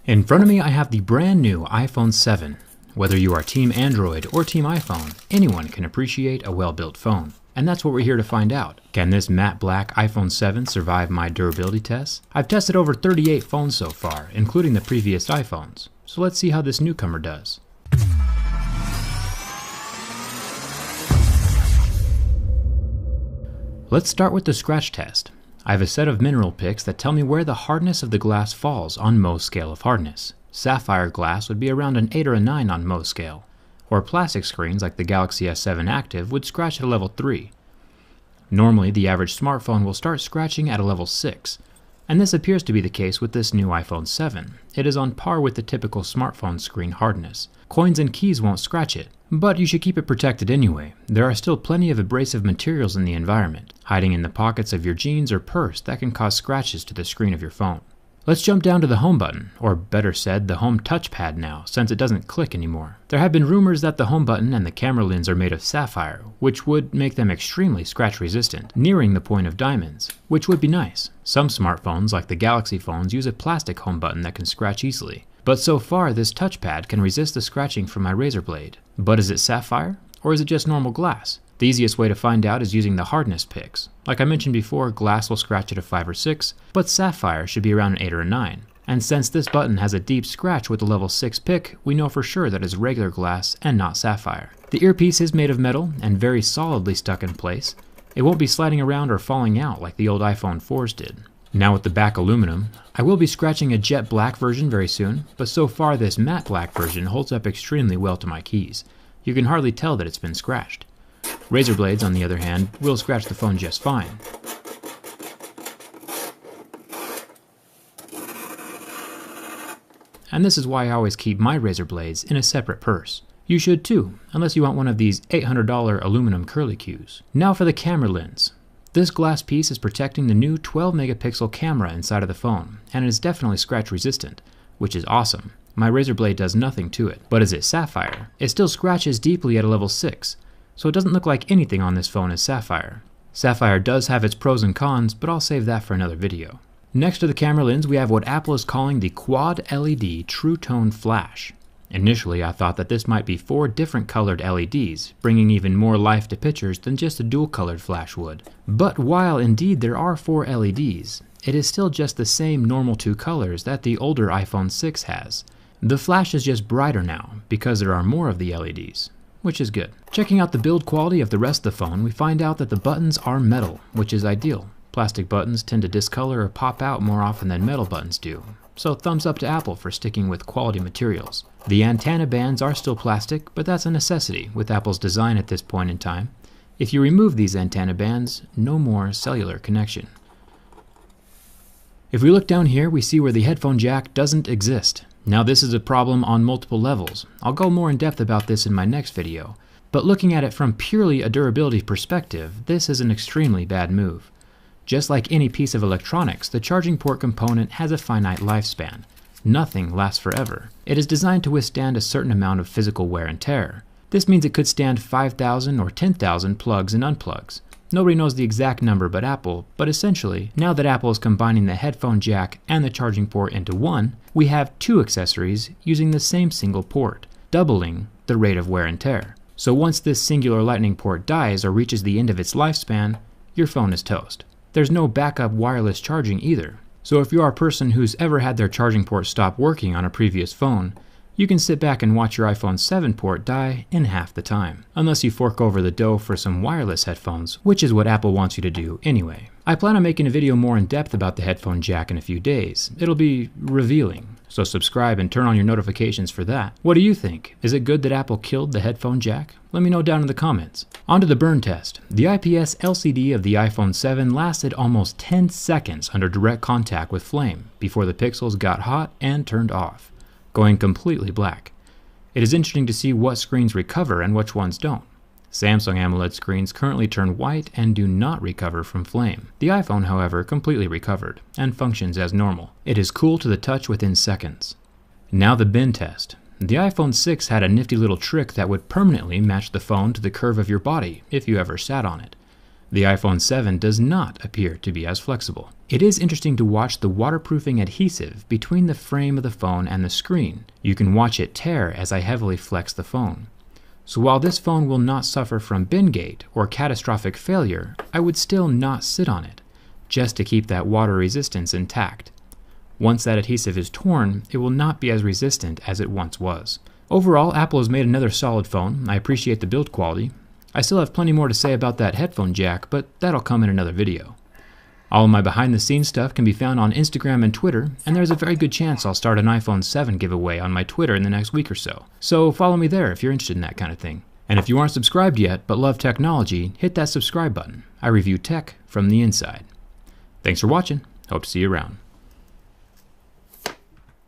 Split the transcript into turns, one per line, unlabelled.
In front of me I have the brand new iPhone 7. Whether you are Team Android or Team iPhone, anyone can appreciate a well-built phone. And that's what we're here to find out. Can this matte black iPhone 7 survive my durability tests? I've tested over 38 phones so far, including the previous iPhones. So let's see how this newcomer does. Let's start with the scratch test. I have a set of mineral picks that tell me where the hardness of the glass falls on Mohs scale of hardness. Sapphire glass would be around an 8 or a 9 on Mohs scale, or plastic screens like the Galaxy S7 Active would scratch at a level 3. Normally, the average smartphone will start scratching at a level 6, and this appears to be the case with this new iPhone 7. It is on par with the typical smartphone screen hardness. Coins and keys won't scratch it, but you should keep it protected anyway. There are still plenty of abrasive materials in the environment, hiding in the pockets of your jeans or purse that can cause scratches to the screen of your phone. Let's jump down to the home button, or better said, the home touchpad now, since it doesn't click anymore. There have been rumors that the home button and the camera lens are made of sapphire, which would make them extremely scratch resistant, nearing the point of diamonds, which would be nice. Some smartphones, like the Galaxy phones, use a plastic home button that can scratch easily. But so far, this touchpad can resist the scratching from my Razer Blade. But is it sapphire, or is it just normal glass? The easiest way to find out is using the hardness picks. Like I mentioned before, glass will scratch at a 5 or 6, but sapphire should be around an 8 or a 9. And since this button has a deep scratch with a level 6 pick, we know for sure that it's regular glass and not sapphire. The earpiece is made of metal and very solidly stuck in place. It won't be sliding around or falling out like the old iPhone 4s did. Now with the back aluminum, I will be scratching a jet black version very soon, but so far this matte black version holds up extremely well to my keys. You can hardly tell that it's been scratched. Razer blades, on the other hand, will scratch the phone just fine. And this is why I always keep my Razer blades in a separate purse. You should too, unless you want one of these $800 aluminum curlicues. Now for the camera lens. This glass piece is protecting the new 12 megapixel camera inside of the phone, and it is definitely scratch resistant, which is awesome. My Razer blade does nothing to it. But is it sapphire? It still scratches deeply at a level 6, so it doesn't look like anything on this phone is sapphire. Sapphire does have its pros and cons, but I'll save that for another video. Next to the camera lens, we have what Apple is calling the Quad LED True Tone Flash. Initially, I thought that this might be 4 different colored LEDs, bringing even more life to pictures than just a dual-colored flash would. But while indeed there are 4 LEDs, it is still just the same normal 2 colors that the older iPhone 6 has. The flash is just brighter now, because there are more of the LEDs, which is good. Checking out the build quality of the rest of the phone, we find out that the buttons are metal, which is ideal. Plastic buttons tend to discolor or pop out more often than metal buttons do. So thumbs up to Apple for sticking with quality materials. The antenna bands are still plastic, but that's a necessity with Apple's design at this point in time. If you remove these antenna bands, no more cellular connection. If we look down here, we see where the headphone jack doesn't exist. Now this is a problem on multiple levels. I'll go more in depth about this in my next video. But looking at it from purely a durability perspective, this is an extremely bad move. Just like any piece of electronics, the charging port component has a finite lifespan. Nothing lasts forever. It is designed to withstand a certain amount of physical wear and tear. This means it could stand 5,000 or 10,000 plugs and unplugs. Nobody knows the exact number but Apple, but essentially, now that Apple is combining the headphone jack and the charging port into one, we have 2 accessories using the same single port, doubling the rate of wear and tear. So once this singular lightning port dies or reaches the end of its lifespan, your phone is toast. There's no backup wireless charging either. So if you are a person who's ever had their charging port stop working on a previous phone, you can sit back and watch your iPhone 7 port die in half the time. Unless you fork over the dough for some wireless headphones, which is what Apple wants you to do anyway. I plan on making a video more in depth about the headphone jack in a few days. It'll be revealing, so subscribe and turn on your notifications for that. What do you think? Is it good that Apple killed the headphone jack? Let me know down in the comments. On to the burn test. The IPS LCD of the iPhone 7 lasted almost 10 seconds under direct contact with flame before the pixels got hot and turned off, going completely black. It is interesting to see what screens recover and which ones don't. Samsung AMOLED screens currently turn white and do not recover from flame. The iPhone, however, completely recovered and functions as normal. It is cool to the touch within seconds. Now the bend test. The iPhone 6 had a nifty little trick that would permanently match the phone to the curve of your body if you ever sat on it. The iPhone 7 does not appear to be as flexible. It is interesting to watch the waterproofing adhesive between the frame of the phone and the screen. You can watch it tear as I heavily flex the phone. So while this phone will not suffer from bingate or catastrophic failure, I would still not sit on it, just to keep that water resistance intact. Once that adhesive is torn, it will not be as resistant as it once was. Overall, Apple has made another solid phone. I appreciate the build quality. I still have plenty more to say about that headphone jack, but that'll come in another video. All of my behind the scenes stuff can be found on Instagram and Twitter, and there's a very good chance I'll start an iPhone 7 giveaway on my Twitter in the next week or so. So follow me there if you're interested in that kind of thing. And if you aren't subscribed yet but love technology, hit that subscribe button. I review tech from the inside. Thanks for watching. Hope to see you around.